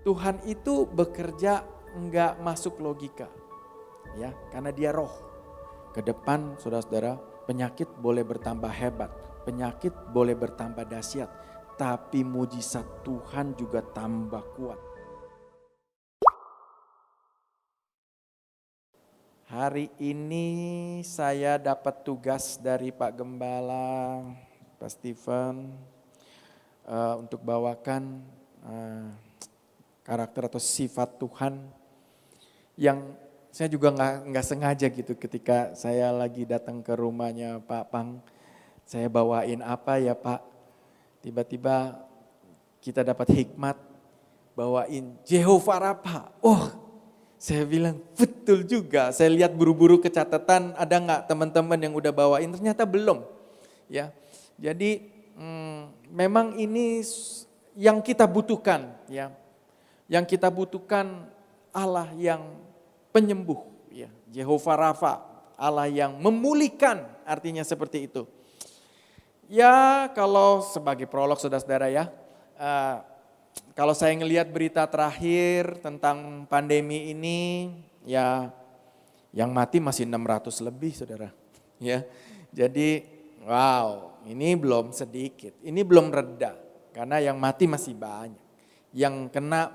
Tuhan itu bekerja enggak masuk logika. Ya, karena dia roh. Ke depan saudara-saudara, penyakit boleh bertambah hebat, penyakit boleh bertambah dahsyat, tapi mujizat Tuhan juga tambah kuat. Hari ini saya dapat tugas dari Pak Gembala, Pak Stephen, untuk bawakan karakter atau sifat Tuhan yang saya juga nggak sengaja gitu ketika saya lagi datang ke rumahnya Pak Pang, saya bawain apa ya Pak, tiba-tiba kita dapat hikmat bawain Jehovah Rafa. Saya bilang betul juga, saya lihat buru-buru ke catatan ada nggak teman-teman yang udah bawain, ternyata belum. Ya, jadi memang ini yang kita butuhkan, ya, yang kita butuhkan Allah yang penyembuh, ya, Jehovah Rafa, Allah yang memulihkan, artinya seperti itu. Ya, kalau sebagai prolog saudara-saudara ya. Kalau saya ngelihat berita terakhir tentang pandemi ini, ya yang mati masih 600 lebih saudara. Ya, jadi wow, ini belum sedikit, ini belum reda karena yang mati masih banyak. Yang kena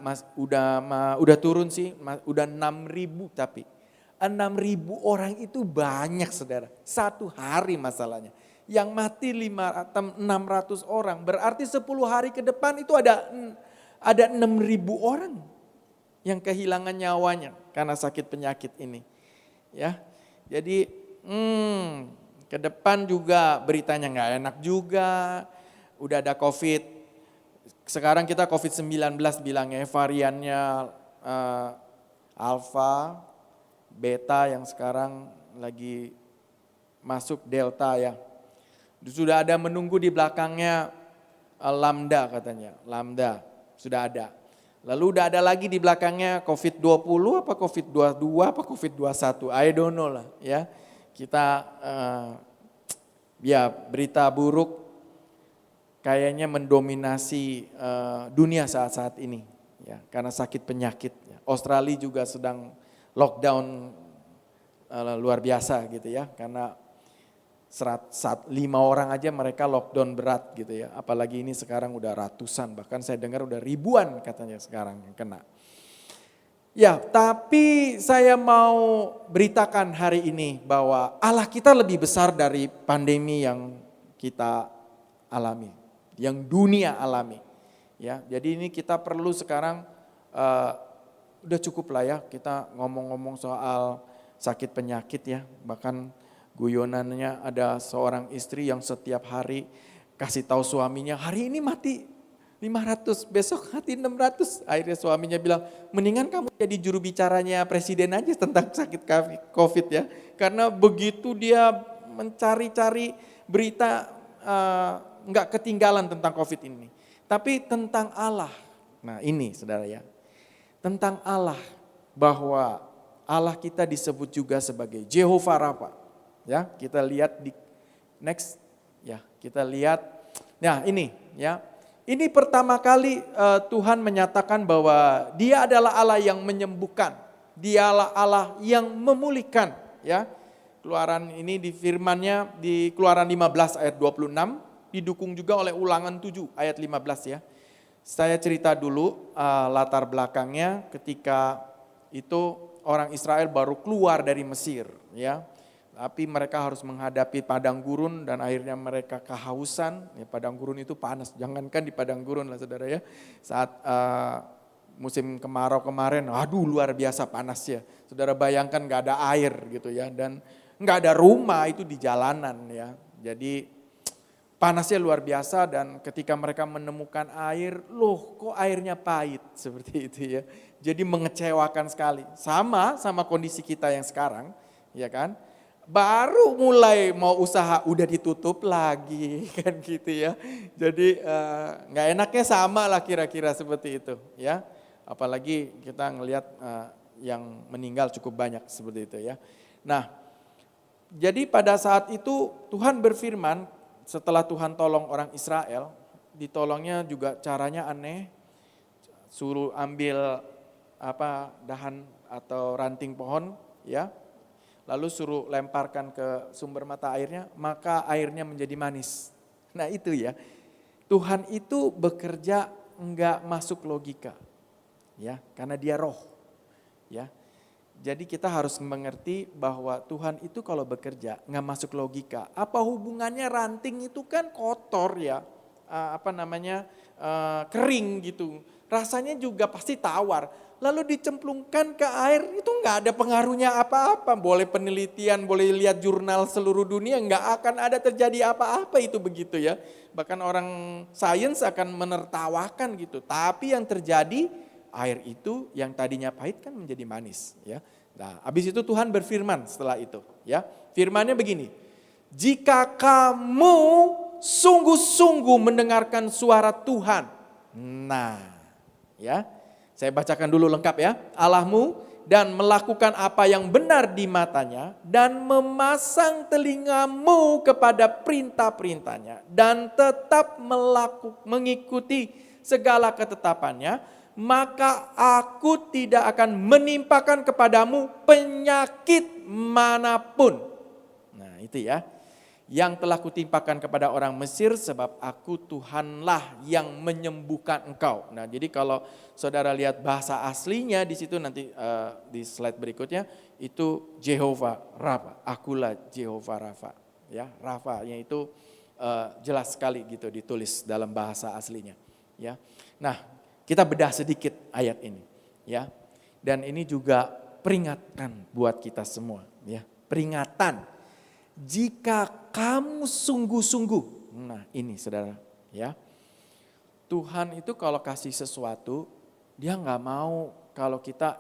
udah turun sih, udah 6.000 tapi 6.000 orang itu banyak saudara, satu hari masalahnya. Yang mati 600 orang, berarti 10 hari ke depan itu ada 6.000 orang yang kehilangan nyawanya karena sakit penyakit ini. Ya, jadi ke depan juga beritanya nggak enak juga. Udah ada COVID. Sekarang kita COVID-19 bilangnya variannya Alpha, Beta yang sekarang lagi masuk Delta ya. Sudah ada menunggu di belakangnya Lambda katanya, Lambda. Sudah ada. Lalu udah ada lagi di belakangnya COVID-20 apa COVID-22 apa COVID-21. I don't know lah ya. Kita ya berita buruk kayaknya mendominasi dunia saat-saat ini. Ya, karena sakit penyakit. Australia juga sedang lockdown luar biasa gitu ya. Karena 5 orang aja mereka lockdown berat gitu ya. Apalagi ini sekarang udah ratusan, bahkan saya dengar udah ribuan katanya sekarang yang kena. Ya, tapi saya mau beritakan hari ini bahwa Allah kita lebih besar dari pandemi yang kita alami, yang dunia alami. Ya, jadi ini kita perlu sekarang udah cukup lah ya kita ngomong-ngomong soal sakit penyakit ya, bahkan guyonannya ada seorang istri yang setiap hari kasih tahu suaminya, hari ini mati 500, besok mati 600. Akhirnya suaminya bilang, mendingan kamu jadi juru bicaranya presiden aja tentang sakit COVID ya. Karena begitu dia mencari-cari berita nggak ketinggalan tentang COVID ini. Tapi tentang Allah, nah ini saudara ya, tentang Allah bahwa Allah kita disebut juga sebagai Jehovah Rafa. Ya, kita lihat di next ya, kita lihat. Nah, ini ya. Ini pertama kali Tuhan menyatakan bahwa Dia adalah Allah yang menyembuhkan. Dialah Allah yang memulihkan, ya. Keluaran ini di firman-Nya di Keluaran 15 ayat 26 didukung juga oleh Ulangan 7 ayat 15 ya. Saya cerita dulu latar belakangnya ketika itu orang Israel baru keluar dari Mesir, ya. Tapi mereka harus menghadapi padang gurun dan akhirnya mereka kehausan. Ya, padang gurun itu panas, jangankan di padang gurun lah saudara ya. Saat musim kemarau kemarin, aduh luar biasa panasnya. Saudara bayangkan gak ada air gitu ya, dan gak ada rumah itu di jalanan ya. Jadi panasnya luar biasa dan ketika mereka menemukan air, loh kok airnya pahit seperti itu ya. Jadi mengecewakan sekali. Sama kondisi kita yang sekarang, ya kan. Baru mulai mau usaha udah ditutup lagi kan gitu ya. Jadi nggak enaknya sama lah kira-kira seperti itu ya. Apalagi kita ngelihat yang meninggal cukup banyak seperti itu ya. Nah, jadi pada saat itu Tuhan berfirman setelah Tuhan tolong orang Israel, ditolongnya juga caranya aneh. suruh ambil dahan atau ranting pohon, ya, lalu suruh lemparkan ke sumber mata airnya, maka airnya menjadi manis. Nah itu ya, Tuhan itu bekerja enggak masuk logika, ya, karena Dia roh, ya. Jadi kita harus mengerti bahwa Tuhan itu kalau bekerja nggak masuk logika. Apa hubungannya ranting itu kan kotor ya, kering gitu. Rasanya juga pasti tawar. Lalu dicemplungkan ke air itu nggak ada pengaruhnya apa-apa. Boleh penelitian, boleh lihat jurnal seluruh dunia, nggak akan ada terjadi apa-apa itu begitu ya. Bahkan orang sains akan menertawakan gitu. Tapi yang terjadi, air itu yang tadinya pahit kan menjadi manis, ya. Nah, habis itu Tuhan berfirman setelah itu, ya. Firman-Nya begini. Jika kamu sungguh-sungguh mendengarkan suara Tuhan. Nah, ya. Saya bacakan dulu lengkap ya. Allahmu dan melakukan apa yang benar di matanya dan memasang telingamu kepada perintah-perintahnya dan tetap mengikuti segala ketetapannya, maka aku tidak akan menimpakan kepadamu penyakit manapun. Nah itu ya, yang telah kutimpakan kepada orang Mesir sebab aku Tuhanlah yang menyembuhkan engkau. Nah jadi kalau saudara lihat bahasa aslinya di situ nanti di slide berikutnya itu Jehovah Rafa, akulah Jehovah Rafa. Ya, Rafa-nya itu jelas sekali gitu ditulis dalam bahasa aslinya. Ya, nah kita bedah sedikit ayat ini, ya. Dan ini juga peringatan buat kita semua, ya. Peringatan. Jika kamu sungguh-sungguh, nah ini saudara, ya. Tuhan itu kalau kasih sesuatu, Dia nggak mau kalau kita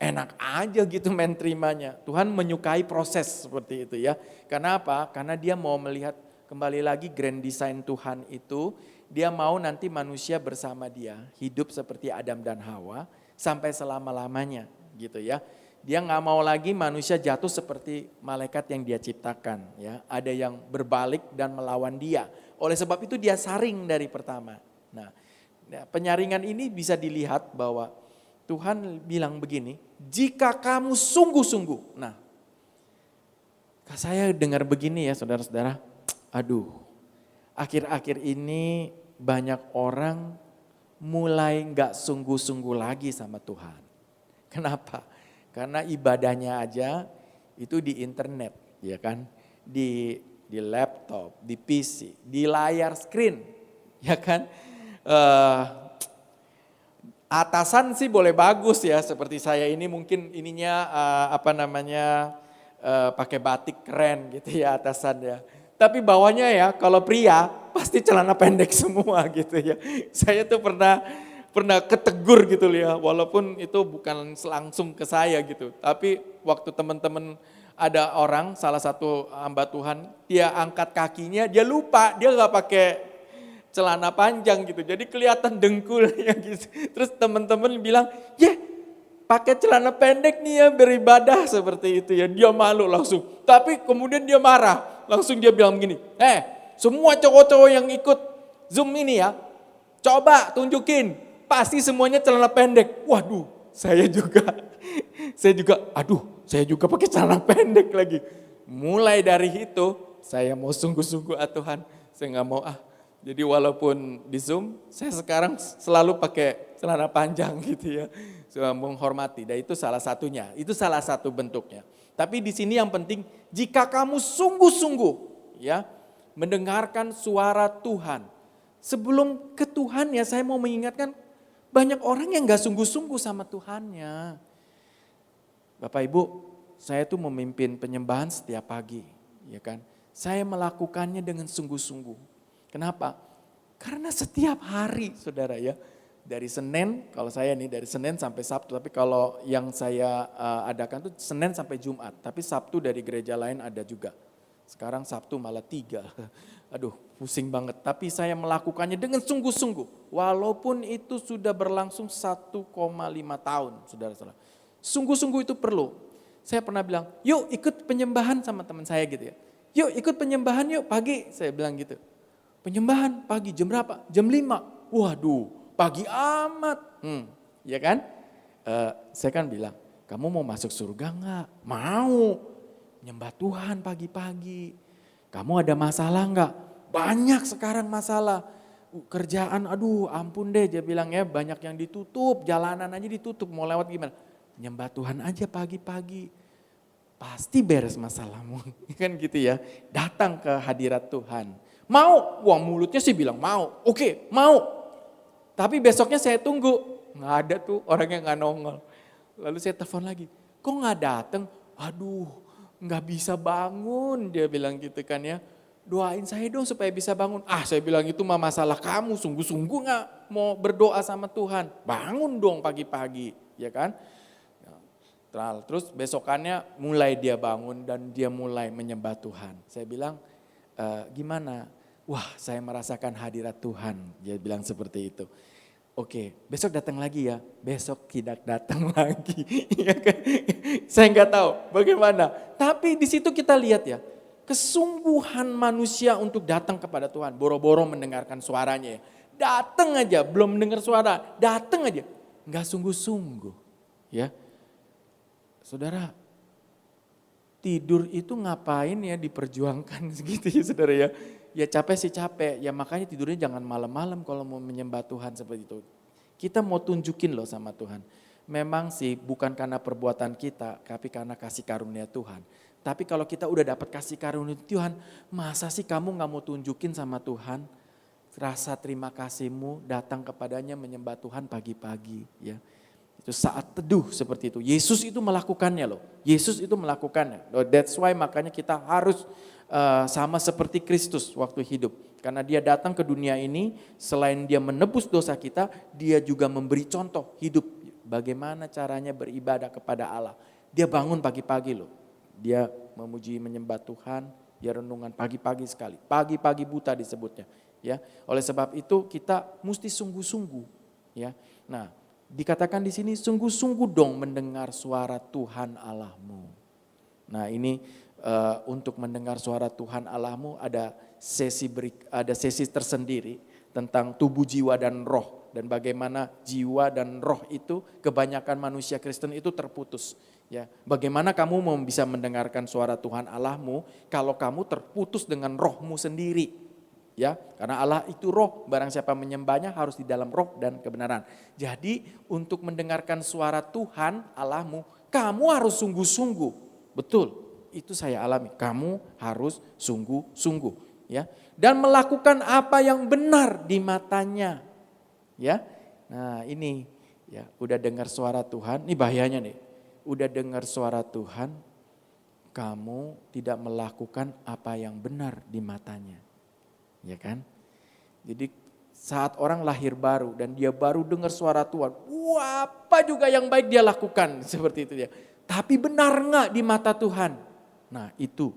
enak aja gitu main terimanya. Tuhan menyukai proses seperti itu ya. Karena apa? Karena Dia mau melihat kembali lagi grand design Tuhan itu. Dia mau nanti manusia bersama Dia hidup seperti Adam dan Hawa sampai selama-lamanya gitu ya. Dia nggak mau lagi manusia jatuh seperti malaikat yang Dia ciptakan ya. Ada yang berbalik dan melawan Dia. Oleh sebab itu Dia saring dari pertama. Nah, penyaringan ini bisa dilihat bahwa Tuhan bilang begini, jika kamu sungguh-sungguh. Nah, saya dengar begini ya saudara-saudara, aduh. Akhir-akhir ini banyak orang mulai gak sungguh-sungguh lagi sama Tuhan. Kenapa? Karena ibadahnya aja itu di internet, ya kan? Di laptop, di PC, di layar screen, ya kan? Atasan sih boleh bagus ya, seperti saya ini mungkin ininya pakai batik keren gitu ya atasan ya. Tapi bawahnya ya kalau pria pasti celana pendek semua gitu ya. Saya tuh pernah ketegur gitu ya, walaupun itu bukan langsung ke saya gitu. Tapi waktu teman-teman ada orang, salah satu hamba Tuhan, dia angkat kakinya, dia lupa, dia gak pakai celana panjang gitu. Jadi kelihatan dengkulnya gitu. Terus teman-teman bilang, pakai celana pendek nih ya beribadah seperti itu ya. Dia malu langsung. Tapi kemudian dia marah. Langsung dia bilang begini, semua cowok-cowok yang ikut Zoom ini ya, coba tunjukin. Pasti semuanya celana pendek. Waduh, saya juga pakai celana pendek lagi. Mulai dari itu, saya mau sungguh-sungguh Tuhan. Saya gak mau Jadi walaupun di Zoom, saya sekarang selalu pakai celana panjang gitu ya. Menghormati, dan itu salah satunya, itu salah satu bentuknya. Tapi di sini yang penting, jika kamu sungguh-sungguh ya mendengarkan suara Tuhan. Sebelum ke Tuhan ya saya mau mengingatkan, banyak orang yang gak sungguh-sungguh sama Tuhannya. Bapak Ibu, saya tuh memimpin penyembahan setiap pagi, ya kan. Saya melakukannya dengan sungguh-sungguh. Kenapa? Karena setiap hari saudara ya. Dari Senin, kalau saya nih dari Senin sampai Sabtu, tapi kalau yang saya adakan tuh Senin sampai Jumat, tapi Sabtu dari gereja lain ada juga. Sekarang Sabtu malah 3, aduh pusing banget. Tapi saya melakukannya dengan sungguh-sungguh, walaupun itu sudah berlangsung 1,5 tahun saudara-saudara. Sungguh-sungguh itu perlu. Saya pernah bilang, yuk ikut penyembahan sama teman saya gitu ya. Yuk ikut penyembahan yuk pagi, saya bilang gitu. Penyembahan pagi jam berapa? Jam 5, waduh. pagi amat. Ya kan? Saya kan bilang, kamu mau masuk surga enggak? Mau. Nyembah Tuhan pagi-pagi. Kamu ada masalah enggak? Banyak sekarang masalah. Kerjaan, aduh ampun deh, dia bilang ya, banyak yang ditutup, jalanan aja ditutup, mau lewat gimana? Nyembah Tuhan aja pagi-pagi. Pasti beres masalahmu. Kan gitu ya. Datang ke hadirat Tuhan. Mau? Wah mulutnya sih bilang mau. Oke, mau. Tapi besoknya saya tunggu. Nggak ada tuh orang yang nggak nongol. Lalu saya telepon lagi. Kok nggak datang? Aduh nggak bisa bangun. Dia bilang gitu kan ya. Doain saya dong supaya bisa bangun. Saya bilang itu mah masalah kamu. Sungguh-sungguh nggak mau berdoa sama Tuhan. Bangun dong pagi-pagi. Ya kan? Terus besokannya mulai dia bangun dan dia mulai menyembah Tuhan. Saya bilang, gimana? Wah saya merasakan hadirat Tuhan. Dia bilang seperti itu. Oke, besok datang lagi ya. Besok tidak datang lagi. Saya nggak tahu bagaimana. Tapi di situ kita lihat ya, kesungguhan manusia untuk datang kepada Tuhan. Boro-boro mendengarkan suaranya ya. Datang aja, belum mendengar suara, datang aja. Nggak sungguh-sungguh. Ya. Saudara, tidur itu ngapain ya diperjuangkan segitu ya saudara ya. Ya capek sih capek, ya makanya tidurnya jangan malam-malam kalau mau menyembah Tuhan seperti itu. Kita mau tunjukin loh sama Tuhan. Memang sih bukan karena perbuatan kita, tapi karena kasih karunia Tuhan. Tapi kalau kita udah dapat kasih karunia Tuhan, masa sih kamu gak mau tunjukin sama Tuhan? Rasa terima kasihmu datang kepadanya menyembah Tuhan pagi-pagi ya. Itu saat teduh seperti itu. Yesus itu melakukannya loh. Yesus itu melakukannya. That's why makanya kita harus sama seperti Kristus waktu hidup. Karena dia datang ke dunia ini, selain dia menebus dosa kita, dia juga memberi contoh hidup. Bagaimana caranya beribadah kepada Allah. Dia bangun pagi-pagi loh. Dia memuji menyembah Tuhan, dia renungan pagi-pagi sekali. Pagi-pagi buta disebutnya. Ya, oleh sebab itu kita mesti sungguh-sungguh. Ya, nah dikatakan di sini sungguh-sungguh dong mendengar suara Tuhan Allahmu. Nah ini untuk mendengar suara Tuhan Allahmu ada sesi tersendiri tentang tubuh, jiwa dan roh. Dan bagaimana jiwa dan roh itu kebanyakan manusia Kristen itu terputus. Ya, bagaimana kamu mau bisa mendengarkan suara Tuhan Allahmu kalau kamu terputus dengan rohmu sendiri? Ya, karena Allah itu roh, barang siapa menyembahnya harus di dalam roh dan kebenaran. Jadi untuk mendengarkan suara Tuhan Allahmu, kamu harus sungguh-sungguh. Betul, itu saya alami. Kamu harus sungguh-sungguh, ya. Dan melakukan apa yang benar di matanya. Ya. Nah, ini ya, udah dengar suara Tuhan, ini bahayanya nih. Udah dengar suara Tuhan, kamu tidak melakukan apa yang benar di matanya. Ya kan? Jadi saat orang lahir baru dan dia baru dengar suara Tuhan, wah apa juga yang baik dia lakukan seperti itu ya. Tapi benar nggak di mata Tuhan? Nah itu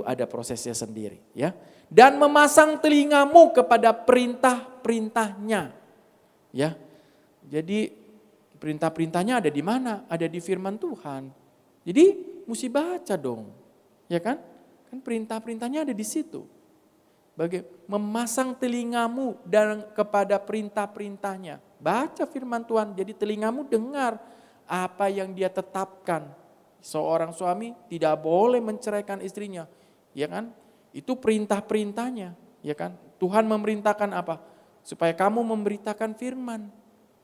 ada prosesnya sendiri ya. Dan memasang telingamu kepada perintah-perintahnya, ya. Jadi perintah-perintahnya ada di mana? Ada di firman Tuhan. Jadi mesti baca dong, ya kan? Kan perintah-perintahnya ada di situ. Memasang telingamu dan kepada perintah-perintahnya. Baca firman Tuhan, jadi telingamu dengar apa yang dia tetapkan. Seorang suami tidak boleh menceraikan istrinya, ya kan? Itu perintah-perintahnya, ya kan? Tuhan memerintahkan apa? Supaya kamu memberitakan firman.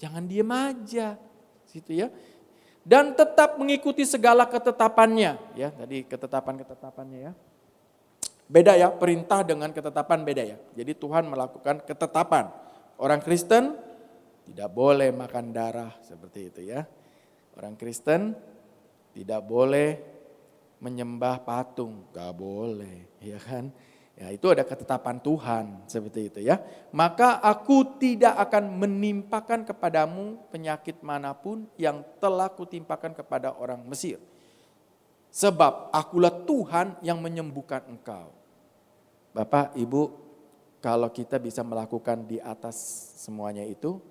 Jangan diam aja, gitu ya. Dan tetap mengikuti segala ketetapannya, ya. Tadi ketetapan-ketetapannya ya. Beda ya, perintah dengan ketetapan beda ya. Jadi Tuhan melakukan ketetapan. Orang Kristen tidak boleh makan darah seperti itu ya. Orang Kristen tidak boleh menyembah patung, gak boleh ya kan. Ya itu ada ketetapan Tuhan seperti itu ya. Maka aku tidak akan menimpakan kepadamu penyakit manapun yang telah kutimpakan kepada orang Mesir. Sebab akulah Tuhan yang menyembuhkan engkau. Bapak, Ibu, kalau kita bisa melakukan di atas semuanya itu,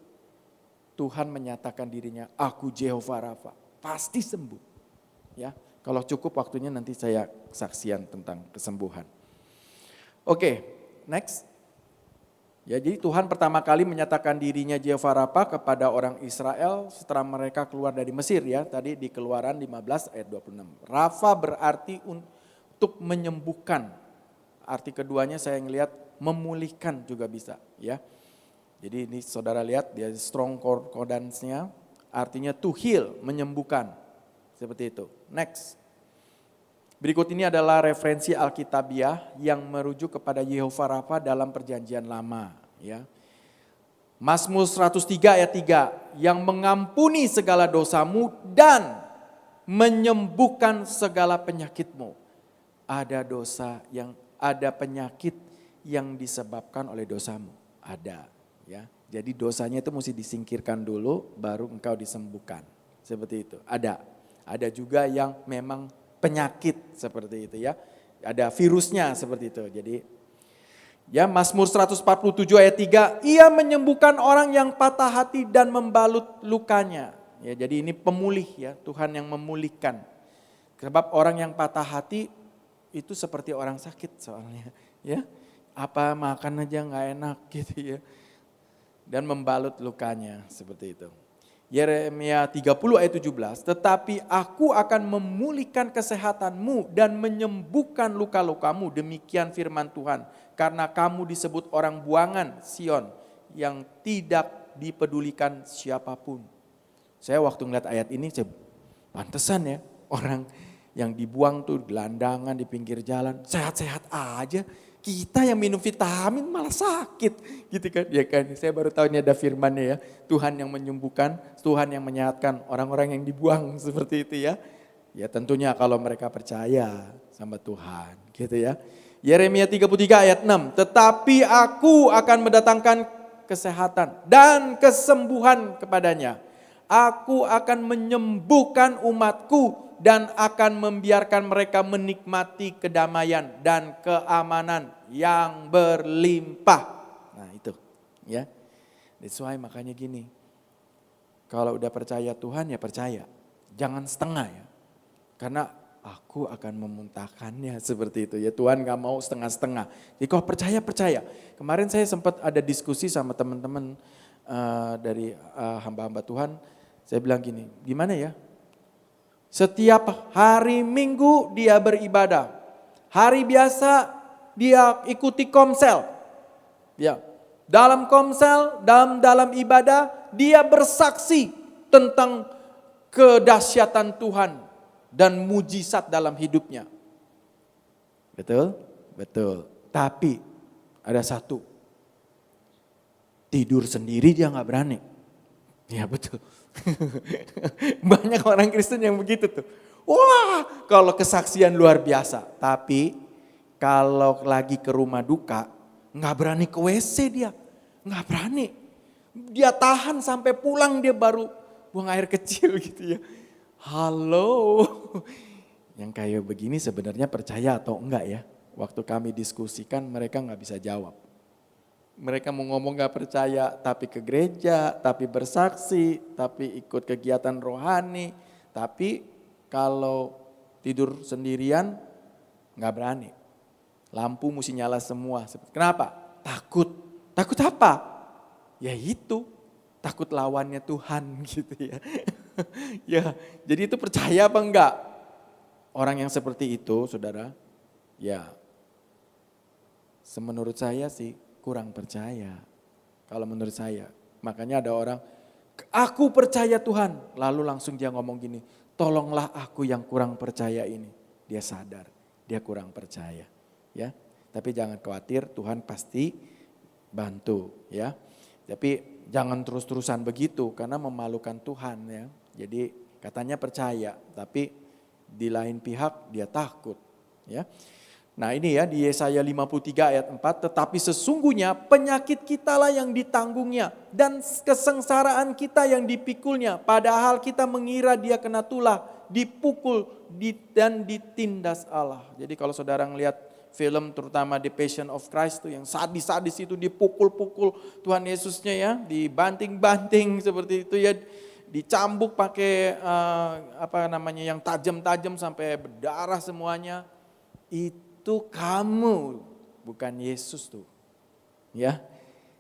Tuhan menyatakan dirinya, aku Jehovah Rafa, pasti sembuh. Ya, kalau cukup waktunya nanti saya saksian tentang kesembuhan. Oke, next. Ya, jadi Tuhan pertama kali menyatakan dirinya Jehovah Rafa kepada orang Israel setelah mereka keluar dari Mesir ya. Tadi di Keluaran 15 ayat 26. Rafa berarti untuk menyembuhkan. Arti keduanya saya ngelihat memulihkan juga bisa ya. Jadi ini saudara lihat dia strong concordance-nya artinya to heal, menyembuhkan. Seperti itu. Next. Berikut ini adalah referensi Alkitabiah yang merujuk kepada Yehovah Rafa dalam perjanjian lama. Ya. Mazmur 103 ayat 3, yang mengampuni segala dosamu dan menyembuhkan segala penyakitmu. Ada dosa yang ada penyakit yang disebabkan oleh dosamu. Ada. Ya. Jadi dosanya itu mesti disingkirkan dulu baru engkau disembuhkan. Seperti itu. Ada juga yang memang penyakit seperti itu ya. Ada virusnya seperti itu. Jadi ya Mazmur 147 ayat 3, ia menyembuhkan orang yang patah hati dan membalut lukanya. Ya, jadi ini pemulih ya, Tuhan yang memulihkan. Sebab orang yang patah hati itu seperti orang sakit soalnya ya. Apa makan aja nggak enak gitu ya. Dan membalut lukanya seperti itu. Yeremia 30 ayat 17, tetapi aku akan memulihkan kesehatanmu dan menyembuhkan luka-lukamu, demikian firman Tuhan. Karena kamu disebut orang buangan Sion yang tidak dipedulikan siapapun. Saya waktu ngeliat ayat ini, saya pantesan ya orang yang dibuang tuh gelandangan di pinggir jalan, sehat-sehat aja. Kita yang minum vitamin malah sakit gitu kan. Ya kan, saya baru tahu ini ada firman-Nya ya. Tuhan yang menyembuhkan, Tuhan yang menyehatkan orang-orang yang dibuang seperti itu ya. Ya tentunya kalau mereka percaya sama Tuhan gitu ya. Yeremia 33 ayat 6, tetapi aku akan mendatangkan kesehatan dan kesembuhan kepadanya. Aku akan menyembuhkan umatku dan akan membiarkan mereka menikmati kedamaian dan keamanan yang berlimpah. Nah itu ya. That's why makanya gini. Kalau udah percaya Tuhan ya percaya. Jangan setengah ya. Karena aku akan memuntahkannya seperti itu ya. Tuhan gak mau setengah-setengah. Jadi kalau percaya. Kemarin saya sempat ada diskusi sama teman-teman dari hamba-hamba Tuhan. Saya bilang gini, gimana ya? Setiap hari Minggu dia beribadah. Hari biasa dia ikuti komsel. Ya. Dalam komsel, dalam ibadah dia bersaksi tentang kedahsyatan Tuhan dan mujizat dalam hidupnya. Betul? Betul. Tapi ada satu. Tidur sendiri dia gak berani. Ya betul. Banyak orang Kristen yang begitu tuh. Wah, kalau kesaksian luar biasa. Tapi kalau lagi ke rumah duka, gak berani ke WC dia. Gak berani. Dia tahan sampai pulang dia baru buang air kecil gitu ya. Halo. Yang kayak begini sebenarnya percaya atau enggak ya? Waktu kami diskusikan mereka gak bisa jawab. Mereka mau ngomong gak percaya, tapi ke gereja, tapi bersaksi, tapi ikut kegiatan rohani. Tapi kalau tidur sendirian gak berani. Lampu mesti nyala semua. Kenapa? Takut. Takut apa? Ya itu, takut lawannya Tuhan gitu ya. Ya, jadi itu percaya apa enggak? Orang yang seperti itu saudara, ya menurut saya sih kurang percaya, kalau menurut saya. Makanya ada orang, aku percaya Tuhan. Lalu langsung dia ngomong gini, tolonglah aku yang kurang percaya ini. Dia sadar, dia kurang percaya. Ya, tapi jangan khawatir, Tuhan pasti bantu. Ya, tapi jangan terus-terusan begitu, karena memalukan Tuhan. Ya, jadi katanya percaya, tapi di lain pihak dia takut. Ya. Nah ini ya di Yesaya 53 ayat 4, tetapi sesungguhnya penyakit kitalah yang ditanggungnya dan kesengsaraan kita yang dipikulnya. Padahal kita mengira dia kena tulah, dipukul dan ditindas Allah. Jadi kalau saudara ngelihat film terutama The Passion of Christ tuh yang sadis-sadis itu dipukul-pukul Tuhan Yesusnya ya, dibanting-banting seperti itu ya, dicambuk pakai yang tajam-tajam sampai berdarah semuanya. Itu kamu, bukan Yesus tuh. Ya.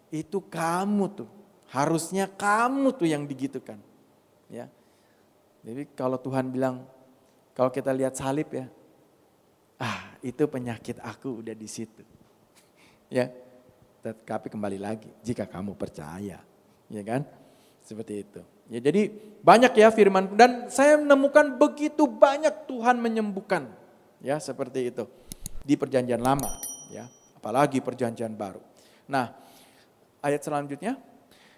Itu kamu tuh. Harusnya kamu tuh yang digitukan. Ya. Jadi kalau Tuhan bilang, kalau kita lihat salib ya, itu penyakit aku udah di situ. Ya. Tapi kembali lagi, jika kamu percaya, ya kan? Seperti itu. Ya, jadi banyak ya firman, dan saya menemukan begitu banyak Tuhan menyembuhkan, ya seperti itu di Perjanjian Lama, ya, apalagi Perjanjian Baru. Nah, ayat selanjutnya,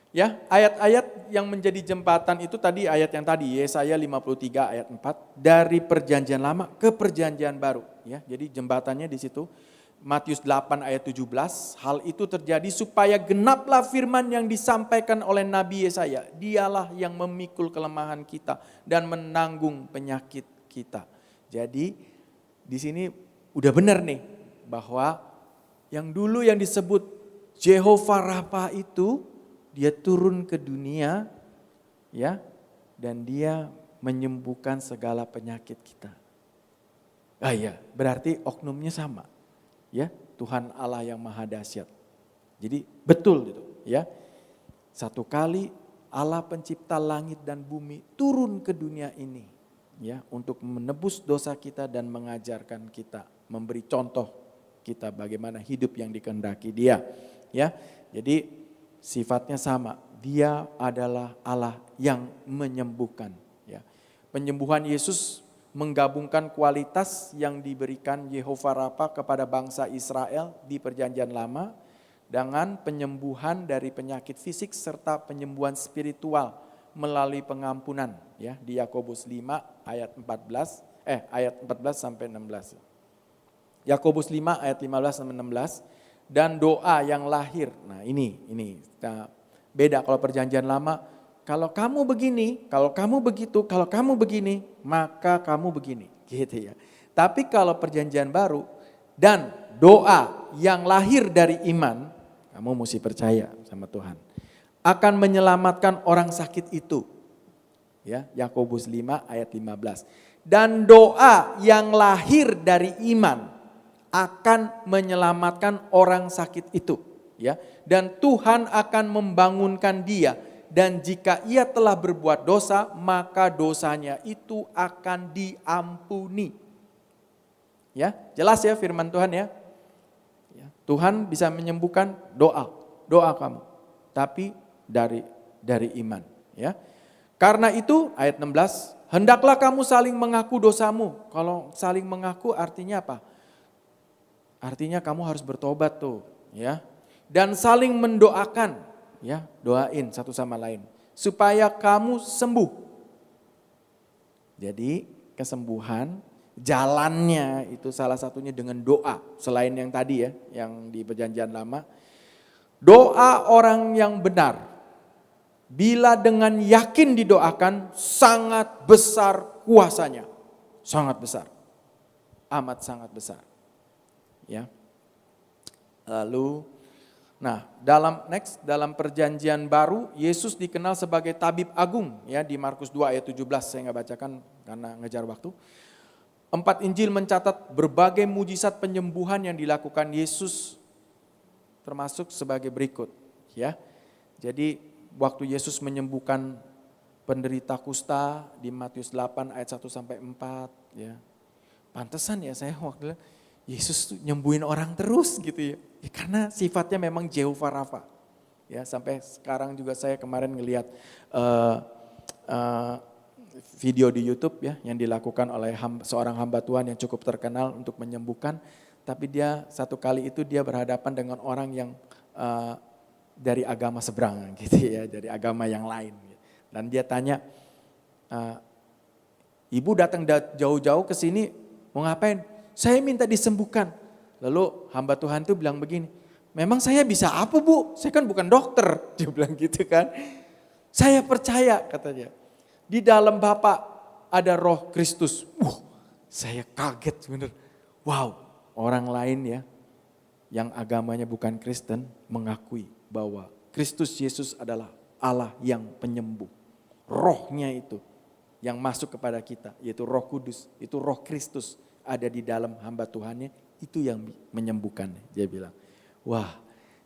ya ayat-ayat yang menjadi jembatan itu tadi ayat yang tadi Yesaya 53 ayat 4 dari Perjanjian Lama ke Perjanjian Baru, ya. Jadi jembatannya di situ. Matius 8 ayat 17, hal itu terjadi supaya genaplah firman yang disampaikan oleh Nabi Yesaya. Dialah yang memikul kelemahan kita dan menanggung penyakit kita. Jadi di sini udah benar nih bahwa yang dulu yang disebut Jehovah Rafa itu dia turun ke dunia, ya, dan dia menyembuhkan segala penyakit kita. Iya, berarti oknumnya sama. Ya, Tuhan Allah yang maha dahsyat. Jadi betul gitu, ya. Satu kali Allah pencipta langit dan bumi turun ke dunia ini, ya, untuk menebus dosa kita dan mengajarkan kita, memberi contoh kita bagaimana hidup yang dikehendaki Dia, ya. Jadi sifatnya sama. Dia adalah Allah yang menyembuhkan, ya. Penyembuhan Yesus menggabungkan kualitas yang diberikan Jehovah Rafa kepada bangsa Israel di Perjanjian Lama dengan penyembuhan dari penyakit fisik serta penyembuhan spiritual melalui pengampunan, ya, di Yakobus 5 ayat 14 sampai 16. Yakobus 5 ayat 15 sampai 16 dan doa yang lahir. Nah, ini beda kalau Perjanjian Lama. Kalau kamu begini, kalau kamu begitu, kalau kamu begini, maka kamu begini, gitu ya. Tapi kalau Perjanjian Baru dan doa yang lahir dari iman, kamu mesti percaya sama Tuhan, akan menyelamatkan orang sakit itu. Ya, Yakobus 5 ayat 15. Dan doa yang lahir dari iman akan menyelamatkan orang sakit itu, ya. Dan Tuhan akan membangunkan dia. Dan jika ia telah berbuat dosa, maka dosanya itu akan diampuni. Ya, jelas ya firman Tuhan ya. Tuhan bisa menyembuhkan doa kamu, tapi dari iman. Ya, karena itu ayat 16, hendaklah kamu saling mengaku dosamu. Kalau saling mengaku artinya apa? Artinya kamu harus bertobat tuh, ya, dan saling mendoakan. Ya, doain satu sama lain supaya kamu sembuh. Jadi kesembuhan jalannya itu salah satunya dengan doa. Selain yang tadi ya, yang di Perjanjian Lama. Doa orang yang benar bila dengan yakin didoakan sangat besar kuasanya. Sangat besar. Amat sangat besar. Ya. Lalu dalam Perjanjian Baru Yesus dikenal sebagai tabib agung, ya, di Markus 2 ayat 17, saya nggak bacakan karena ngejar waktu. 4 Injil mencatat berbagai mujizat penyembuhan yang dilakukan Yesus termasuk sebagai berikut, ya. Jadi waktu Yesus menyembuhkan penderita kusta di Matius 8 ayat 1 sampai 4, ya. Pantesan ya saya waktu Yesus tuh nyembuhin orang terus gitu ya. Ya, karena sifatnya memang Jehovah Rafa. Ya, sampai sekarang juga saya kemarin ngelihat video di YouTube ya yang dilakukan oleh seorang hamba Tuhan yang cukup terkenal untuk menyembuhkan. Tapi dia satu kali itu dia berhadapan dengan orang yang dari agama seberang gitu ya, dari agama yang lain. Dan dia tanya, ibu datang jauh-jauh ke sini mau ngapain? Saya minta disembuhkan. Lalu hamba Tuhan itu bilang begini, memang saya bisa apa bu? Saya kan bukan dokter. Dia bilang gitu kan. Saya percaya katanya. Di dalam Bapa ada roh Kristus. Saya kaget bener. Wow, orang lain ya yang agamanya bukan Kristen mengakui bahwa Kristus Yesus adalah Allah yang penyembuh. Rohnya itu yang masuk kepada kita yaitu Roh Kudus, itu Roh Kristus ada di dalam hamba Tuhannya. Itu yang menyembuhkan, dia bilang. Wah,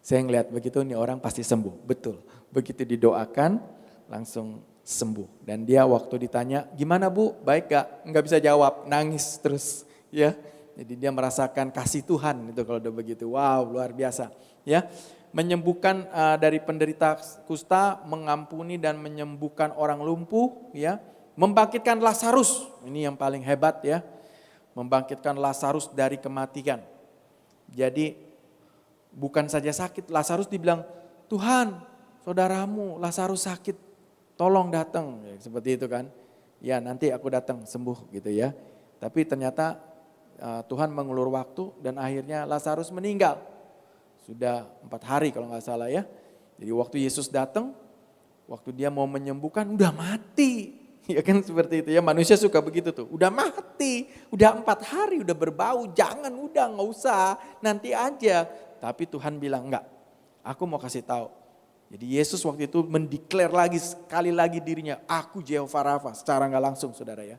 Saya ngeliat begitu, nih orang pasti sembuh. Betul, begitu didoakan langsung sembuh. Dan dia waktu ditanya, gimana Bu, baik gak? Nggak bisa jawab, nangis terus. Ya, jadi dia merasakan kasih Tuhan itu kalau udah begitu. Wow, luar biasa. Ya, menyembuhkan dari penderita kusta, mengampuni dan menyembuhkan orang lumpuh. Ya, membangkitkan Lazarus, ini yang paling hebat ya. Membangkitkan Lazarus dari kematian. Jadi bukan saja sakit, Lazarus dibilang, Tuhan, saudaramu Lazarus sakit, tolong datang. Ya, seperti itu kan. Ya nanti aku datang sembuh gitu ya. Tapi ternyata Tuhan mengulur waktu dan akhirnya Lazarus meninggal. Sudah 4 hari kalau nggak salah ya. Jadi waktu Yesus datang, waktu dia mau menyembuhkan udah mati. Ya kan seperti itu ya, manusia suka begitu tuh. Udah mati, udah 4 hari, udah berbau, jangan udah nggak usah, nanti aja. Tapi Tuhan bilang enggak, aku mau kasih tahu. Jadi Yesus waktu itu mendeklar lagi sekali lagi dirinya, aku Jehovah Rafa, secara nggak langsung saudara ya.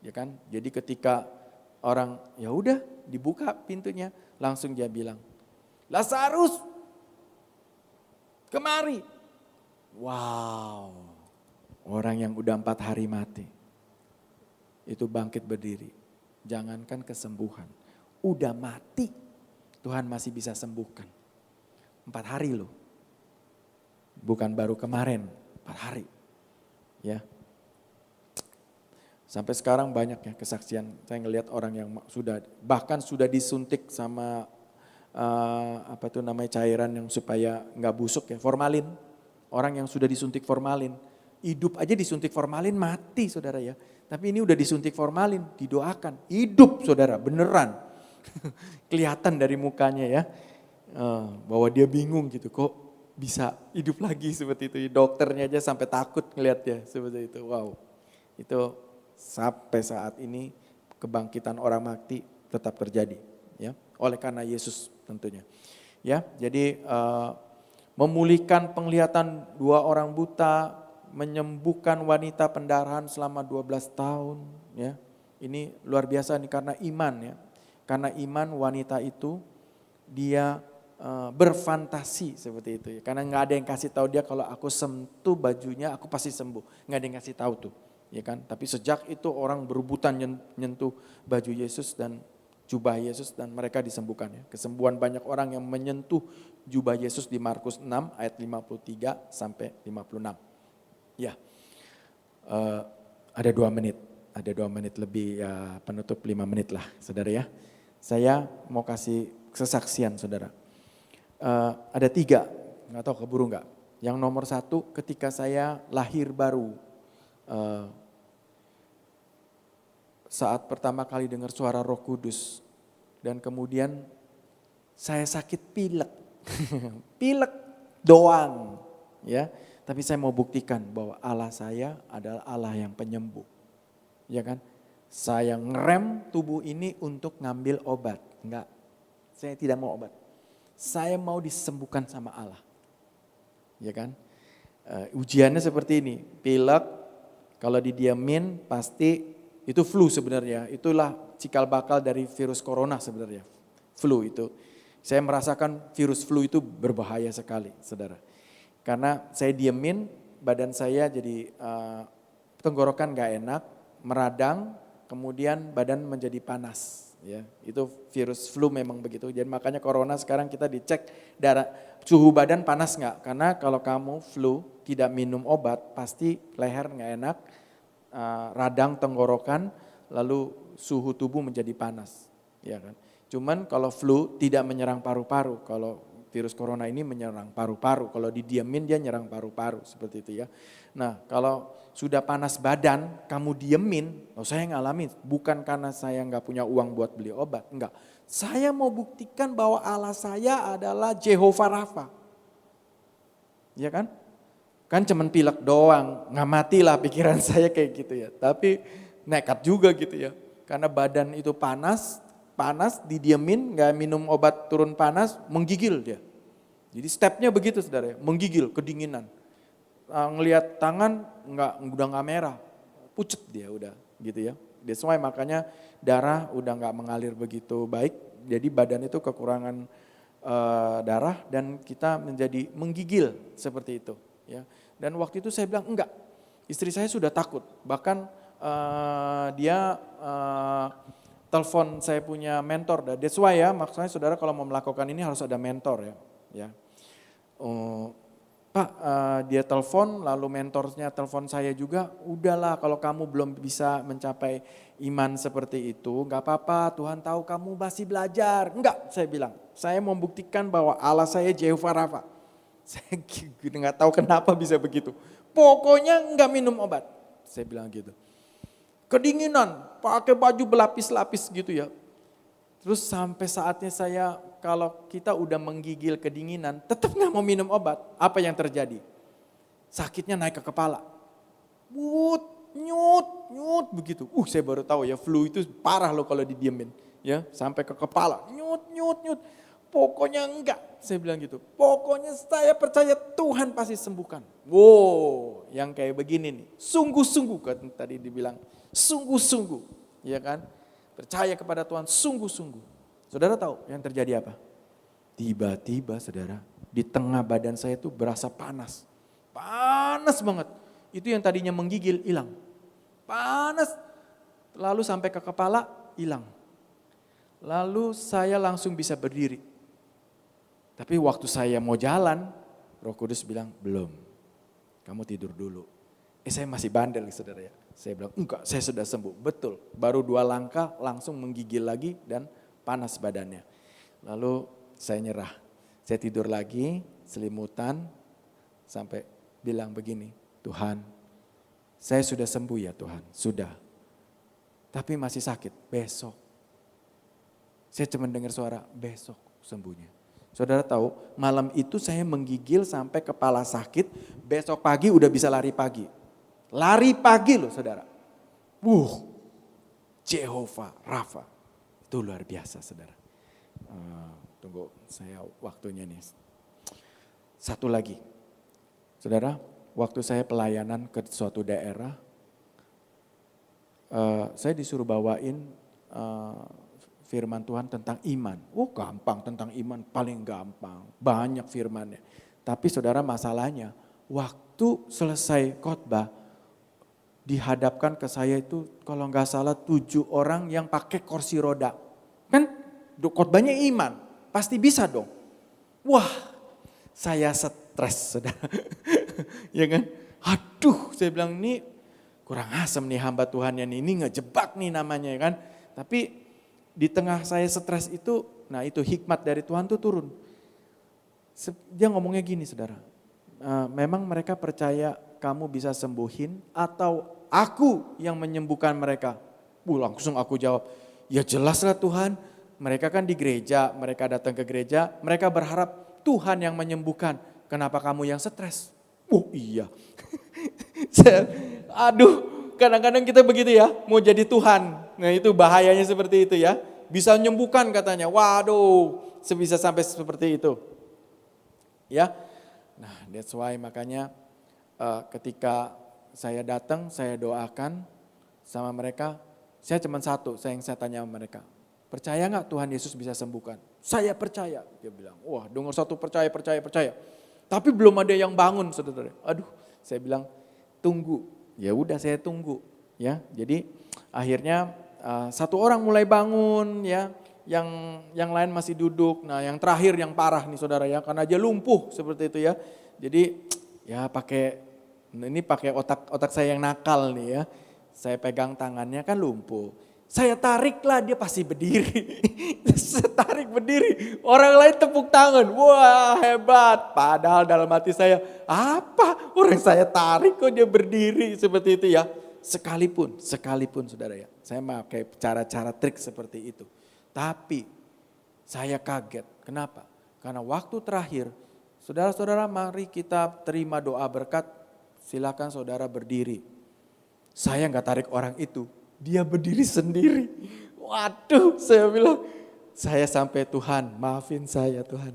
Ya kan, jadi ketika orang ya udah dibuka pintunya, langsung dia bilang, Lazarus, kemari. Wow. Orang yang udah 4 hari mati, itu bangkit berdiri. Jangankan kesembuhan, udah mati, Tuhan masih bisa sembuhkan. 4 hari loh, bukan baru kemarin, 4 hari. Ya, sampai sekarang banyak ya kesaksian. Saya ngelihat orang yang bahkan sudah disuntik sama apa itu namanya cairan yang supaya nggak busuk ya, formalin. Orang yang sudah disuntik formalin. Hidup aja disuntik formalin mati saudara ya. Tapi ini udah disuntik formalin, didoakan. Hidup saudara, beneran. Kelihatan dari mukanya ya. Bahwa dia bingung gitu, kok bisa hidup lagi seperti itu. Dokternya aja sampai takut ngeliatnya seperti itu. Wow, itu sampai saat ini kebangkitan orang mati tetap terjadi. Ya, oleh karena Yesus tentunya. Ya, jadi memulihkan penglihatan 2 orang buta, menyembuhkan wanita pendarahan selama 12 tahun ya. Ini luar biasa nih karena iman ya. Karena iman wanita itu dia berfantasi seperti itu ya. Karena nggak ada yang kasih tahu dia kalau aku sentuh bajunya aku pasti sembuh. Nggak ada yang kasih tahu tuh ya kan. Tapi sejak itu orang berebutan nyentuh baju Yesus dan jubah Yesus dan mereka disembuhkan ya. Kesembuhan banyak orang yang menyentuh jubah Yesus di Markus 6 ayat 53 sampai 56. Ya, ada 2 menit, lebih ya penutup 5 menit lah saudara ya. Saya mau kasih kesaksian saudara. Ada 3, nggak tahu keburu nggak. Yang nomor 1 ketika saya lahir baru, saat pertama kali dengar suara Roh Kudus dan kemudian saya sakit pilek, pilek doang ya. Tapi saya mau buktikan bahwa Allah saya adalah Allah yang penyembuh. Ya kan? Saya ngerem tubuh ini untuk ngambil obat. Enggak, saya tidak mau obat. Saya mau disembuhkan sama Allah. Ya kan? Ujiannya seperti ini, pilek kalau didiamin pasti itu flu sebenarnya. Itulah cikal bakal dari virus corona sebenarnya. Flu itu. Saya merasakan virus flu itu berbahaya sekali saudara. Karena saya diemin, badan saya jadi tenggorokan gak enak, meradang, kemudian badan menjadi panas. Ya, itu virus flu memang begitu. Jadi makanya corona sekarang kita dicek darah, suhu badan panas gak? Karena kalau kamu flu tidak minum obat, pasti leher gak enak, radang tenggorokan, lalu suhu tubuh menjadi panas. Ya kan? Cuman kalau flu tidak menyerang paru-paru, kalau virus corona ini menyerang paru-paru, kalau didiamin dia nyerang paru-paru seperti itu ya. Nah kalau sudah panas badan, kamu diemin, saya ngalamin, bukan karena saya nggak punya uang buat beli obat, enggak. Saya mau buktikan bahwa Allah saya adalah Jehovah Rafa. Ya kan? Kan cuman pilek doang, nggak matilah pikiran saya kayak gitu ya. Tapi nekat juga gitu ya, karena badan itu panas didiemin, nggak minum obat turun panas, menggigil dia. Jadi stepnya begitu saudara, menggigil, kedinginan. Ngelihat tangan udah nggak merah, pucet dia udah gitu ya. That's why makanya darah udah nggak mengalir begitu baik, jadi badan itu kekurangan darah dan kita menjadi menggigil seperti itu. Ya. Dan waktu itu saya bilang enggak, istri saya sudah takut, bahkan dia telepon saya punya mentor. That's why ya, maksudnya saudara kalau mau melakukan ini harus ada mentor ya. Pak, dia telepon, lalu mentornya telepon saya juga, udahlah kalau kamu belum bisa mencapai iman seperti itu, gak apa-apa, Tuhan tahu kamu masih belajar. Enggak, saya bilang, saya membuktikan bahwa Allah saya Jehovah Rafa. Saya gak tahu kenapa bisa begitu. Pokoknya enggak minum obat, saya bilang gitu. Kedinginan, pakai baju berlapis-lapis gitu ya. Terus sampai saatnya saya, kalau kita udah menggigil kedinginan, tetap gak mau minum obat. Apa yang terjadi? Sakitnya naik ke kepala. Nyut begitu. Saya baru tahu ya, flu itu parah loh kalau didiemin. Ya, sampai ke kepala, nyut. Pokoknya enggak, saya bilang gitu. Pokoknya saya percaya Tuhan pasti sembuhkan. Wow, yang kayak begini nih. Sungguh-sungguh kan tadi dibilang. Sungguh-sungguh, ya kan? Percaya kepada Tuhan sungguh-sungguh. Saudara tahu yang terjadi apa? Tiba-tiba saudara, di tengah badan saya itu berasa panas. Panas banget. Itu yang tadinya menggigil, hilang. Panas. Lalu sampai ke kepala, hilang. Lalu saya langsung bisa berdiri. Tapi waktu saya mau jalan, Roh Kudus bilang, belum. Kamu tidur dulu. Saya masih bandel saudara ya. Saya bilang, enggak, saya sudah sembuh. Betul, baru 2 langkah langsung menggigil lagi dan panas badannya. Lalu saya nyerah. Saya tidur lagi, selimutan, sampai bilang begini, Tuhan, saya sudah sembuh ya Tuhan, sudah. Tapi masih sakit, besok. Saya cuma dengar suara, besok sembuhnya. Saudara tahu, malam itu saya menggigil sampai kepala sakit, besok pagi udah bisa lari pagi. Lari pagi loh saudara. Jehovah Rafa. Itu luar biasa saudara. Tunggu saya waktunya nih. Satu lagi. Saudara, waktu saya pelayanan ke suatu daerah, saya disuruh bawain firman Tuhan tentang iman. Gampang tentang iman, paling gampang. Banyak firmannya. Tapi saudara masalahnya, waktu selesai khotbah, dihadapkan ke saya itu kalau nggak salah 7 orang yang pakai kursi roda. Kan khotbahnya iman, pasti bisa dong. Wah, saya stres saudara. Ya kan? Aduh, saya bilang ini kurang asem nih hamba Tuhan yang ini ngejebak nih namanya ya kan. Tapi di tengah saya stres itu, nah itu hikmat dari Tuhan tuh turun. Dia ngomongnya gini saudara, memang mereka percaya kamu bisa sembuhin atau aku yang menyembuhkan mereka? Langsung aku jawab, ya jelaslah Tuhan, mereka kan di gereja, mereka datang ke gereja, mereka berharap Tuhan yang menyembuhkan. Kenapa kamu yang stres? Iya. Kadang-kadang kita begitu ya, mau jadi Tuhan. Nah itu bahayanya seperti itu ya. Bisa menyembuhkan katanya, waduh bisa sampai seperti itu. Ya, nah that's why makanya ketika saya datang, saya doakan sama mereka. Saya cuma satu, yang saya tanya sama mereka. Percaya gak Tuhan Yesus bisa sembuhkan? Saya percaya, dia bilang. Wah dengar satu percaya. Tapi belum ada yang bangun saudara. Saya bilang tunggu. Ya udah saya tunggu ya. Jadi akhirnya satu orang mulai bangun ya, yang lain masih duduk. Nah, yang terakhir yang parah nih saudara ya, karena dia lumpuh seperti itu ya. Jadi ya pakai otak saya yang nakal nih ya. Saya pegang tangannya kan lumpuh. Saya tariklah dia pasti berdiri. Saya tarik berdiri. Orang lain tepuk tangan. Wah hebat. Padahal dalam hati saya, apa orang saya tarik kok dia berdiri seperti itu ya. Sekalipun saudara ya. Saya pakai cara-cara trik seperti itu. Tapi saya kaget. Kenapa? Karena waktu terakhir, saudara-saudara mari kita terima doa berkat. Silakan saudara berdiri. Saya gak tarik orang itu. Dia berdiri sendiri. Waduh, saya bilang, saya sampai Tuhan, maafin saya Tuhan.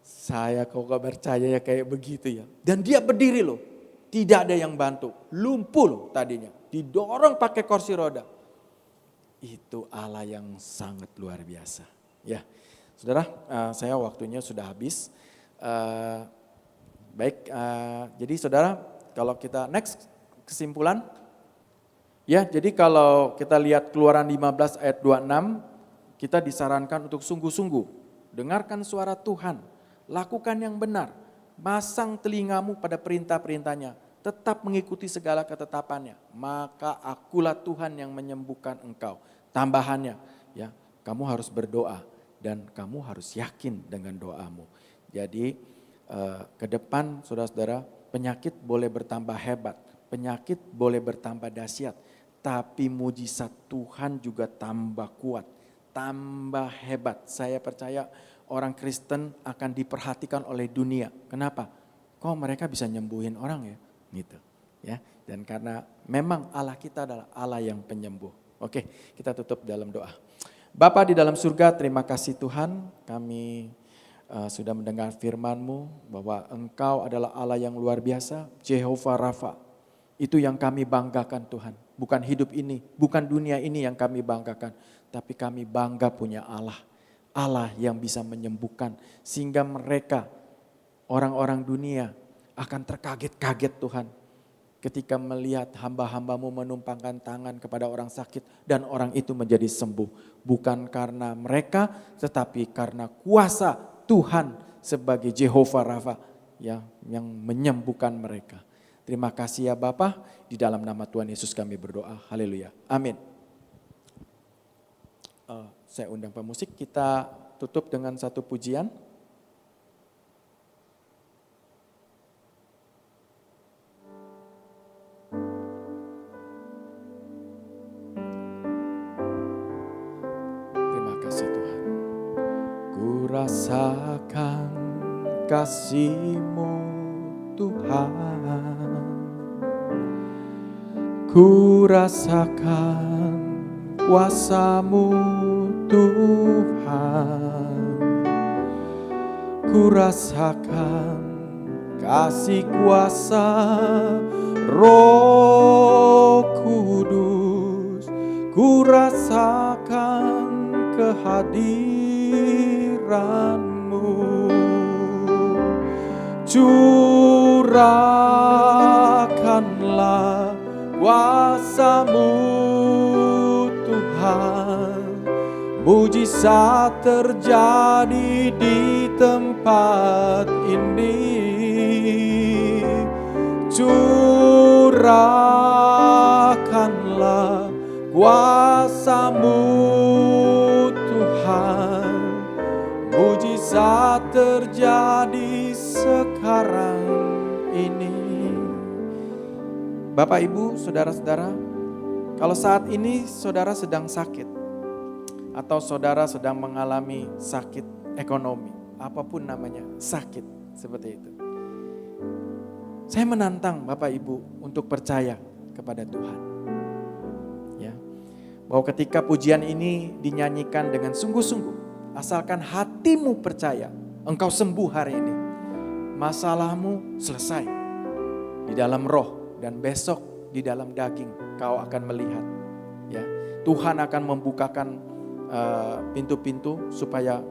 Saya kok gak percaya ya kayak begitu ya. Dan dia berdiri loh, tidak ada yang bantu. Lumpuh loh tadinya, didorong pakai kursi roda. Itu Allah yang sangat luar biasa. Ya, Saudara, saya waktunya sudah habis. Jadi saudara, kalau kita next kesimpulan. Ya, jadi kalau kita lihat Keluaran 15 ayat 26, kita disarankan untuk sungguh-sungguh dengarkan suara Tuhan, lakukan yang benar, masang telingamu pada perintah-perintahnya, tetap mengikuti segala ketetapannya, maka akulah Tuhan yang menyembuhkan engkau. Tambahannya, ya, kamu harus berdoa dan kamu harus yakin dengan doamu. Jadi ke depan saudara-saudara, penyakit boleh bertambah hebat, penyakit boleh bertambah dahsyat, tapi mujizat Tuhan juga tambah kuat, tambah hebat. Saya percaya orang Kristen akan diperhatikan oleh dunia. Kenapa? Kok mereka bisa nyembuhin orang ya? Gitu. Ya. Dan karena memang Allah kita adalah Allah yang penyembuh. Oke, kita tutup dalam doa. Bapa di dalam surga, terima kasih Tuhan, kami sudah mendengar firman-Mu bahwa Engkau adalah Allah yang luar biasa, Jehovah Rafa. Itu yang kami banggakan Tuhan. Bukan hidup ini, bukan dunia ini yang kami banggakan. Tapi kami bangga punya Allah. Allah yang bisa menyembuhkan. Sehingga mereka, orang-orang dunia akan terkaget-kaget Tuhan. Ketika melihat hamba-hambamu menumpangkan tangan kepada orang sakit dan orang itu menjadi sembuh. Bukan karena mereka, tetapi karena kuasa Tuhan sebagai Jehovah Rafa yang menyembuhkan mereka. Terima kasih ya Bapa, di dalam nama Tuhan Yesus kami berdoa. Haleluya. Amin. Saya undang pemusik, kita tutup dengan satu pujian. Terima kasih Tuhan. Ku rasakan kasih-Mu Tuhan, ku rasakan kuasa-Mu Tuhan, ku rasakan kasih kuasa Roh Kudus, ku rasakan kehadiran-Mu. Curahkanlah kuasa-Mu Tuhan, mujizat terjadi di tempat ini. Curahkanlah kuasa-Mu Tuhan, mujizat terjadi sekarang ini. Bapak, Ibu, saudara-saudara, kalau saat ini saudara sedang sakit atau saudara sedang mengalami sakit ekonomi, apapun namanya, sakit seperti itu. Saya menantang Bapak Ibu untuk percaya kepada Tuhan. Ya. Bahwa ketika pujian ini dinyanyikan dengan sungguh-sungguh, asalkan hatimu percaya, engkau sembuh hari ini. Masalahmu selesai di dalam roh dan besok di dalam daging kau akan melihat. Ya, Tuhan akan membukakan pintu-pintu supaya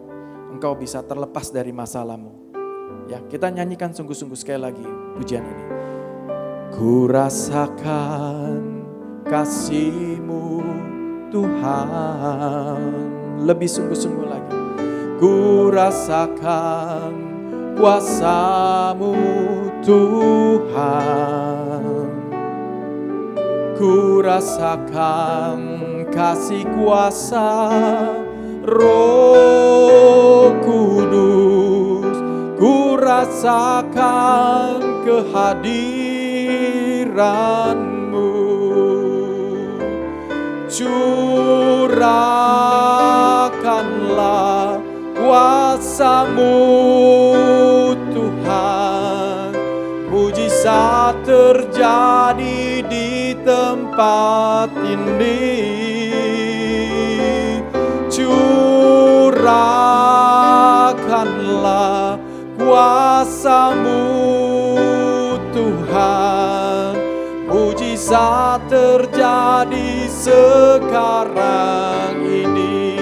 engkau bisa terlepas dari masalahmu. Ya, kita nyanyikan sungguh-sungguh sekali lagi pujian ini. Ku rasakan kasih-Mu Tuhan, lebih sungguh-sungguh lagi. Ku rasakan kuasa-Mu Tuhan, ku rasakan kasih kuasa Roh Kudus, ku rasakan kehadiran-Mu. Curahkanlah kuasa-Mu Tuhan, mujizat terjadi di tempat ini. Curahkanlah kuasa-Mu Tuhan, mujizat terjadi sekarang ini.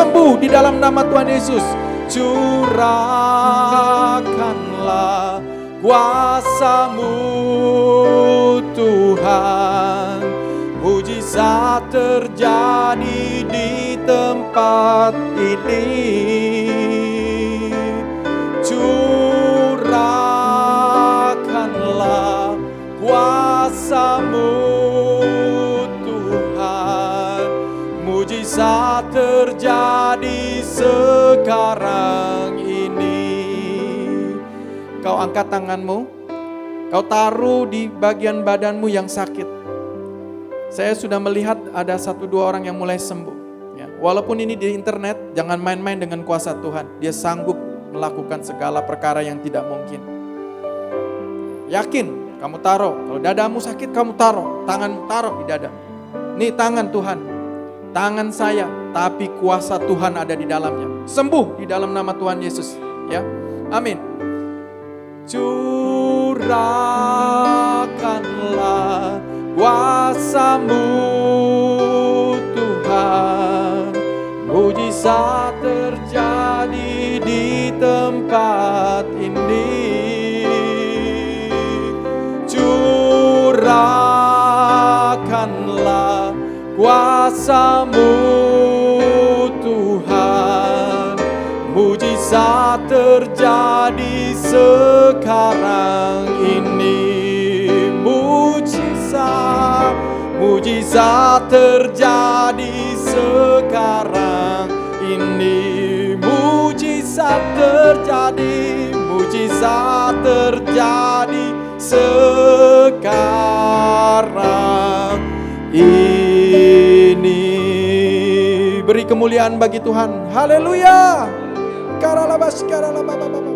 sembuh di dalam nama Tuhan Yesus. Curahkanlah kuasa-Mu Tuhan, mujizat terjadi di tempat ini. Curahkanlah kuasa-Mu Tuhan, mujizat terjadi sekarang ini. Kau angkat tanganmu, kau taruh di bagian badanmu yang sakit. Saya sudah melihat ada 1-2 orang yang mulai sembuh. Ya, walaupun ini di internet, jangan main-main dengan kuasa Tuhan. Dia sanggup melakukan segala perkara yang tidak mungkin. Yakin, kamu taruh. Kalau dadamu sakit, kamu taruh. Tanganmu taruh di dada. Nih tangan Tuhan, tangan saya, tapi kuasa Tuhan ada di dalamnya. Sembuh di dalam nama Tuhan Yesus. Ya, amin. Curahkanlah kuasa-Mu Tuhan, mujizat terjadi di tempat ini. Curahkanlah kuasa-Mu Tuhan, mujizat terjadi sekarang ini. Mujizat terjadi sekarang ini. Mujizat terjadi sekarang ini. Beri kemuliaan bagi Tuhan. Haleluya. Karalabas karalababa.